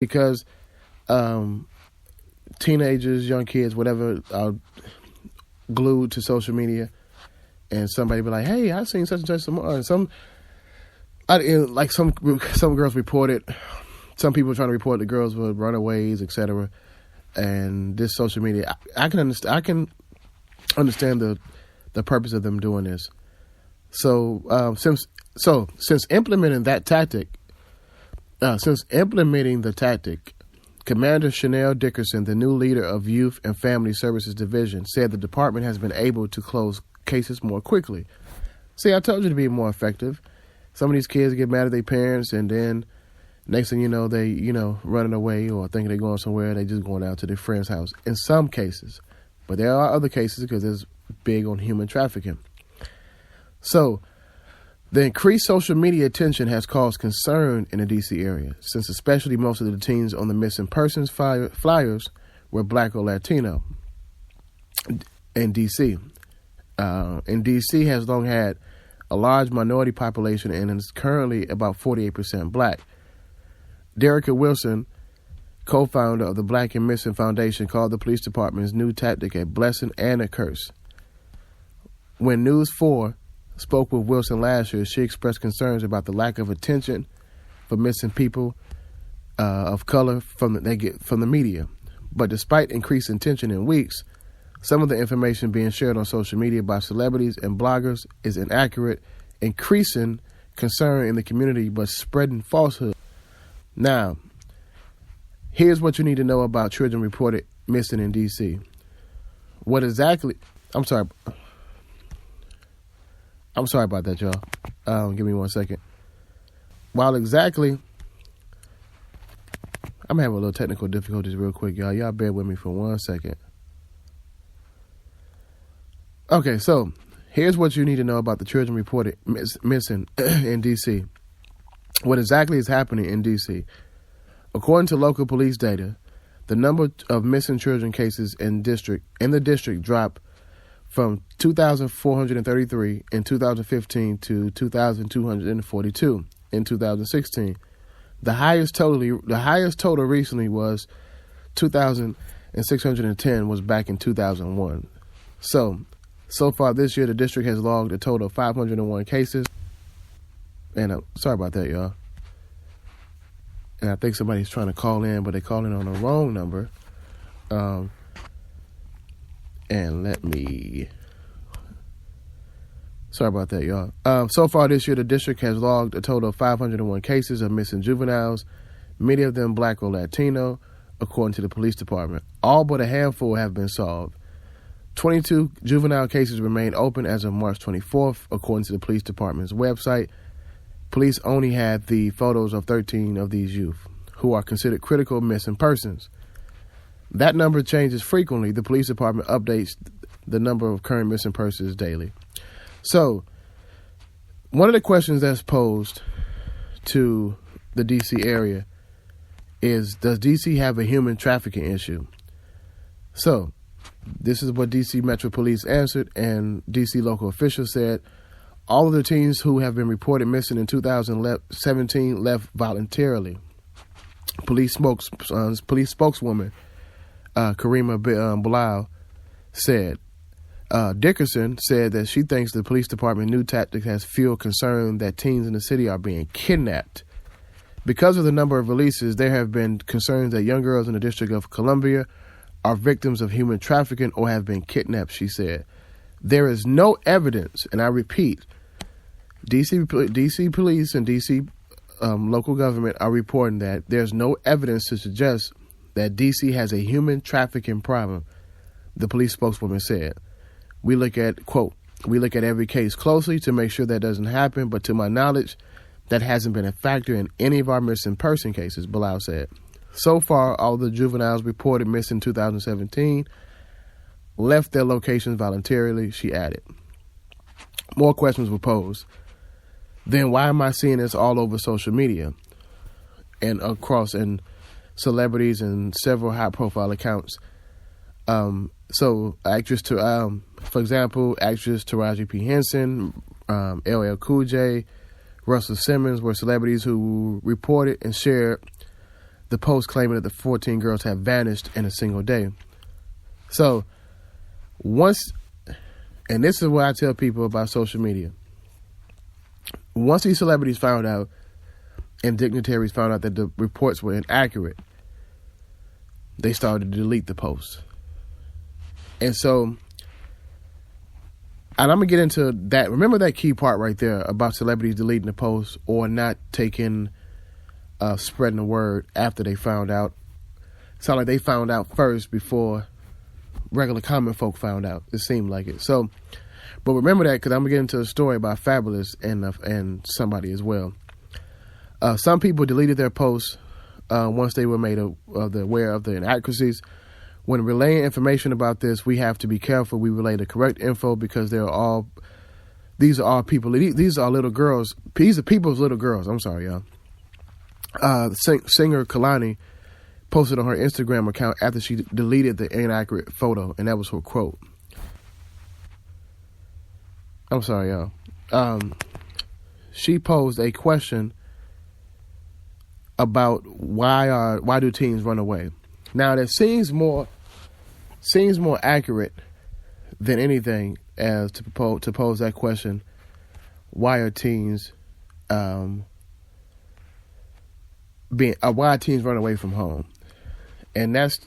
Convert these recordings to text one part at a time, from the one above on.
because teenagers, young kids, whatever, are glued to social media, and somebody be like, "Hey, I seen such and such tomorrow." And some girls reported, some people trying to report the girls were runaways, etc. And this social media, I can understand the purpose of them doing this. So since implementing the tactic, Commander Chanel Dickerson, the new leader of Youth and Family Services Division, said the department has been able to close cases more quickly. See, I told you to be more effective. Some of these kids get mad at their parents, and then next thing you know, they, running away or thinking they're going somewhere. They just going out to their friend's house in some cases. But there are other cases because it's big on human trafficking. So the increased social media attention has caused concern in the D.C. area, since especially most of the teens on the missing persons flyers were Black or Latino in D.C. D.C. has long had a large minority population and is currently about 48% Black. Derrica Wilson, co-founder of the Black and Missing Foundation, called the police department's new tactic a blessing and a curse. When News 4 spoke with Wilson last year, she expressed concerns about the lack of attention for missing people of color from the media. But despite increased attention in weeks, some of the information being shared on social media by celebrities and bloggers is inaccurate, increasing concern in the community but spreading falsehood. Now, here's what you need to know about children reported missing in D.C. I'm sorry about that, y'all. Give me 1 second. I'm having a little technical difficulties real quick, y'all. Y'all bear with me for 1 second. Okay, so here's what you need to know about the children reported missing in D.C. What exactly is happening in D.C.? According to local police data, the number of missing children cases in the district dropped from 2,433 in 2015 to 2,242 in 2016. The highest total recently was 2,610 was back in 2001. So far this year, the district has logged a total of 501 cases. And sorry about that, y'all. And I think somebody's trying to call in, but they're calling on the wrong number. Sorry about that, y'all. So far this year, the district has logged a total of 501 cases of missing juveniles, many of them Black or Latino, according to the police department. All but a handful have been solved. 22 juvenile cases remain open as of March 24th, according to the police department's website. Police only had the photos of 13 of these youth, who are considered critical missing persons. That number changes frequently. The police department updates the number of current missing persons daily. So, one of the questions that's posed to the D.C. area is, does D.C. have a human trafficking issue? So, this is what D.C. Metro Police answered, and D.C. local officials said all of the teens who have been reported missing in 2017 left voluntarily. Police spokeswoman Karima Bilal said, Dickerson said that she thinks the police department new tactic has fueled concern that teens in the city are being kidnapped. Because of the number of releases, there have been concerns that young girls in the District of Columbia are victims of human trafficking or have been kidnapped, she said. There is no evidence, and I repeat, D.C. police and D.C. Local government are reporting that there's no evidence to suggest that D.C. has a human trafficking problem, the police spokeswoman said. We look at every case closely to make sure that doesn't happen, but to my knowledge, that hasn't been a factor in any of our missing person cases, Bilal said. So far, all the juveniles reported missing in 2017 left their locations voluntarily, she added. More questions were posed. Then why am I seeing this all over social media and across and celebrities and several high-profile accounts? For example, actress Taraji P. Henson, LL Cool J, Russell Simmons were celebrities who reported and shared the post claiming that the 14 girls have vanished in a single day. So once, and this is what I tell people about social media, once these celebrities found out and dignitaries found out that the reports were inaccurate, they started to delete the posts. And so, and I'm going to get into that. Remember that key part right there about celebrities deleting the posts or not taking, spreading the word after they found out. It sounded like they found out first before regular common folk found out. It seemed like it. So, but remember that, because I'm going to get into a story about Fabulous and somebody as well. Some people deleted their posts once they were made aware of the inaccuracies. When relaying information about this, we have to be careful. We relay the correct info because these are all people. These are little girls. These are people's little girls. I'm sorry, y'all. Singer Kalani posted on her Instagram account after she deleted the inaccurate photo, and that was her quote. I'm sorry, y'all. She posed a question about why do teens run away. Now that seems more accurate than anything as to pose that question. Why are teens why teens run away from home? And that's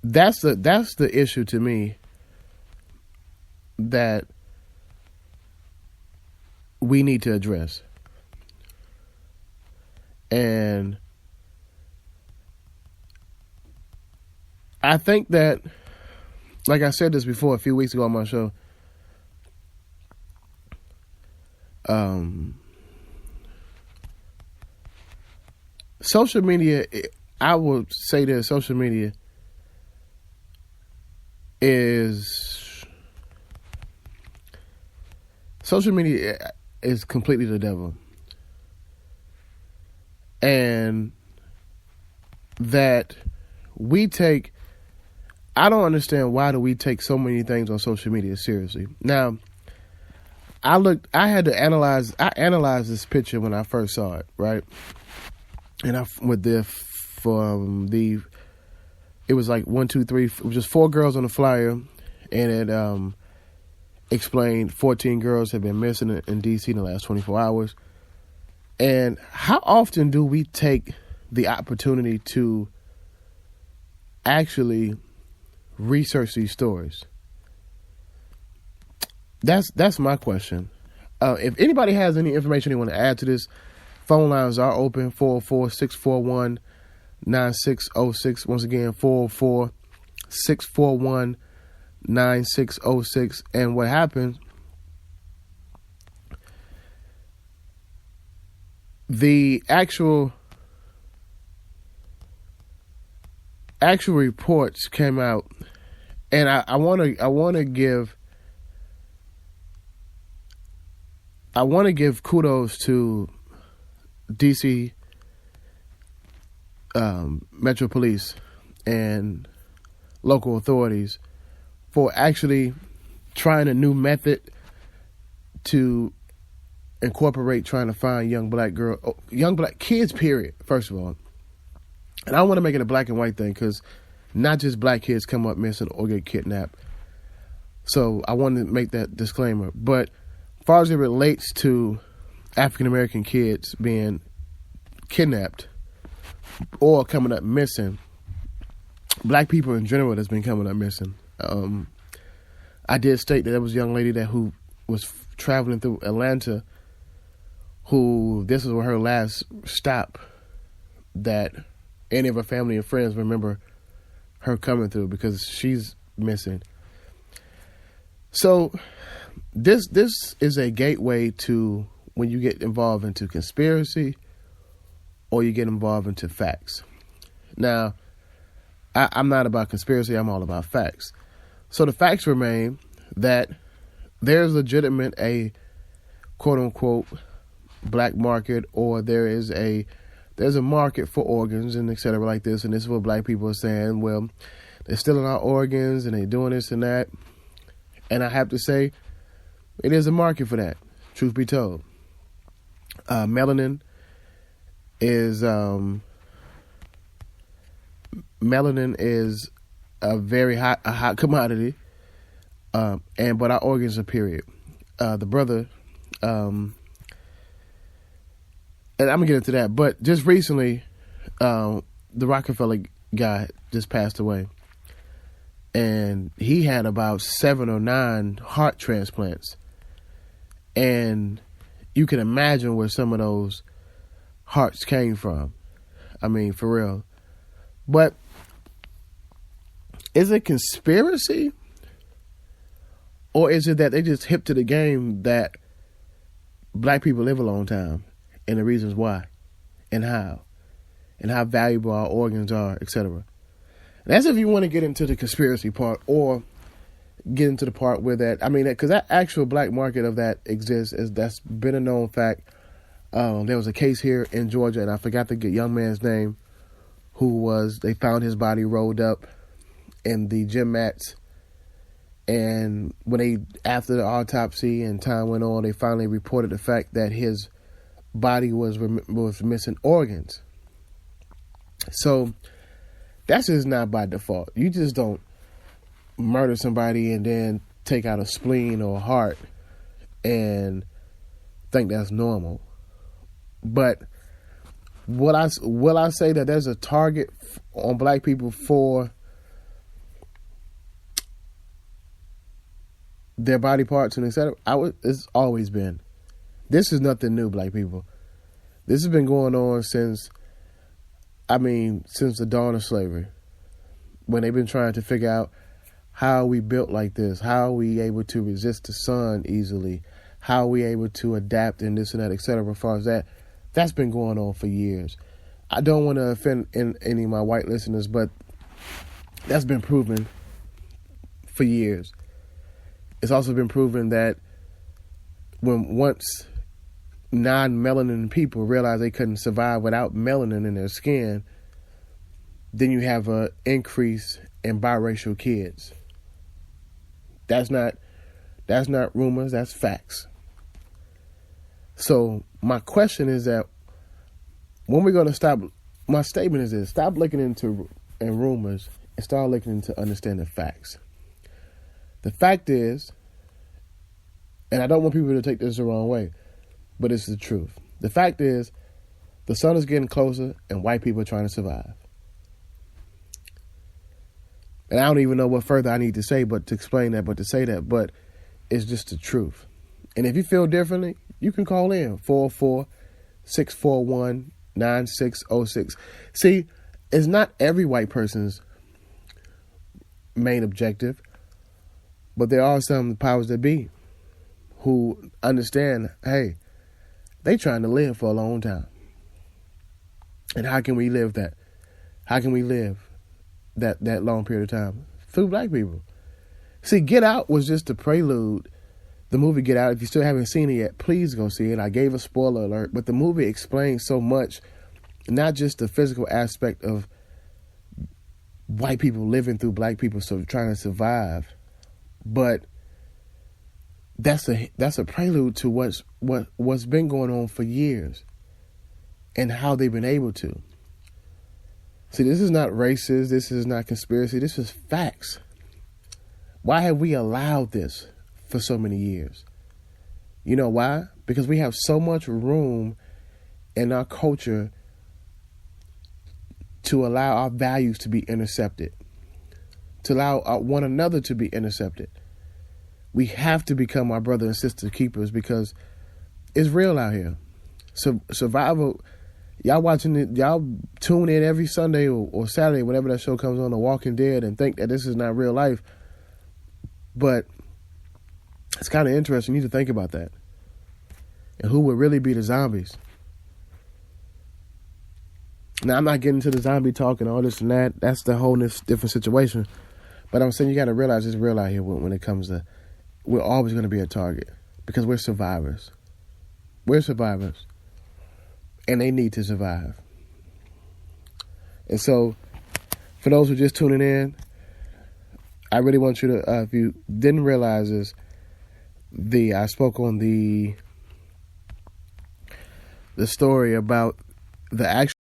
the issue to me that we need to address. And I think that, like I said this before a few weeks ago on my show, social media, I would say that social media is completely the devil. And that I don't understand why do we take so many things on social media seriously. Now, I analyzed this picture when I first saw it, right? And it was like 1, 2, 3, it was just 4 girls on the flyer, and it explained 14 girls have been missing in DC in the last 24 hours. And how often do we take the opportunity to actually research these stories? That's my question. If anybody has any information they want to add to this, phone lines are open, 404-641-9606. Once again, 404-641-9606. And what happened, the actual reports came out, and I want to give kudos to DC Metro Police and local authorities for actually trying a new method to incorporate trying to find young black kids, period, first of all. And I don't want to make it a black and white thing, because not just black kids come up missing or get kidnapped. So I wanted to make that disclaimer. But as far as it relates to African-American kids being kidnapped or coming up missing, black people in general that's been coming up missing. I did state that there was a young lady who was traveling through Atlanta, who this was her last stop that any of her family and friends remember her coming through, because she's missing. So this is a gateway to when you get involved into conspiracy or you get involved into facts. Now, I'm not about conspiracy. I'm all about facts. So the facts remain that there's legitimate a quote unquote black market, or there's a market for organs and et cetera like this. And this is what black people are saying. Well, they're stealing our organs and they're doing this and that. And I have to say, it is a market for that, truth be told. Melanin is melanin is a very hot commodity, but our organs are period. The brother, and I'm gonna get into that, but just recently, the Rockefeller guy just passed away, and he had about 7 or 9 heart transplants, and you can imagine where some of those hearts came from. I mean, for real. But is it conspiracy? Or is it that they just hip to the game that black people live a long time and the reasons why and how valuable our organs are, etc. That's if you want to get into the conspiracy part or get into the part where that, I mean, because that actual black market of that exists, that's been a known fact. There was a case here in Georgia, and I forgot the young man's name, they found his body rolled up in the gym mats. And after the autopsy and time went on, they finally reported the fact that his body was missing organs. So that's just not by default. You just don't murder somebody and then take out a spleen or a heart and think that's normal. But will I say that there's a target on black people for their body parts and etc.? It's always been. This is nothing new, black people. This has been going on since the dawn of slavery, when they've been trying to figure out how we built like this, how we able to resist the sun easily, how we able to adapt and this and that, etc. As far as that's been going on for years. I don't want to offend any of my white listeners, but that's been proven for years. It's also been proven that once non-melanin people realized they couldn't survive without melanin in their skin, then you have an increase in biracial kids. That's not rumors, that's facts. So my question is that when we're going to stop, my statement is this: stop looking into rumors and start looking into understanding facts. The fact is, and I don't want people to take this the wrong way, but it's the truth. The fact is, the sun is getting closer and white people are trying to survive. And I don't even know what further I need to say but to explain that, but to say that, but it's just the truth. And if you feel differently, you can call in 404-641-9606. See, it's not every white person's main objective, but there are some powers that be who understand, hey, they trying to live for a long time. And how can we live that? How can we live that long period of time? Through black people. See, Get Out was just a prelude. The movie Get Out, if you still haven't seen it yet, please go see it. I gave a spoiler alert, but the movie explains so much, not just the physical aspect of white people living through black people trying to survive, but that's a prelude to what's been going on for years and how they've been able to. See, this is not racist. This is not conspiracy. This is facts. Why have we allowed this for so many years? You know why? Because we have so much room in our culture to allow our values to be intercepted, to allow one another to be intercepted. We have to become our brother and sister keepers because it's real out here. So survival, y'all watching it, y'all tune in every Sunday or Saturday, whenever that show comes on, The Walking Dead, and think that this is not real life. But it's kind of interesting. You need to think about that. And who would really be the zombies? Now, I'm not getting into the zombie talk and all this and that. That's the whole different situation. But I'm saying you got to realize it's real out here when it comes to, we're always going to be a target because we're survivors. We're survivors. And they need to survive. And so, for those who are just tuning in, I really want you to, if you didn't realize this, I spoke on the story about the actual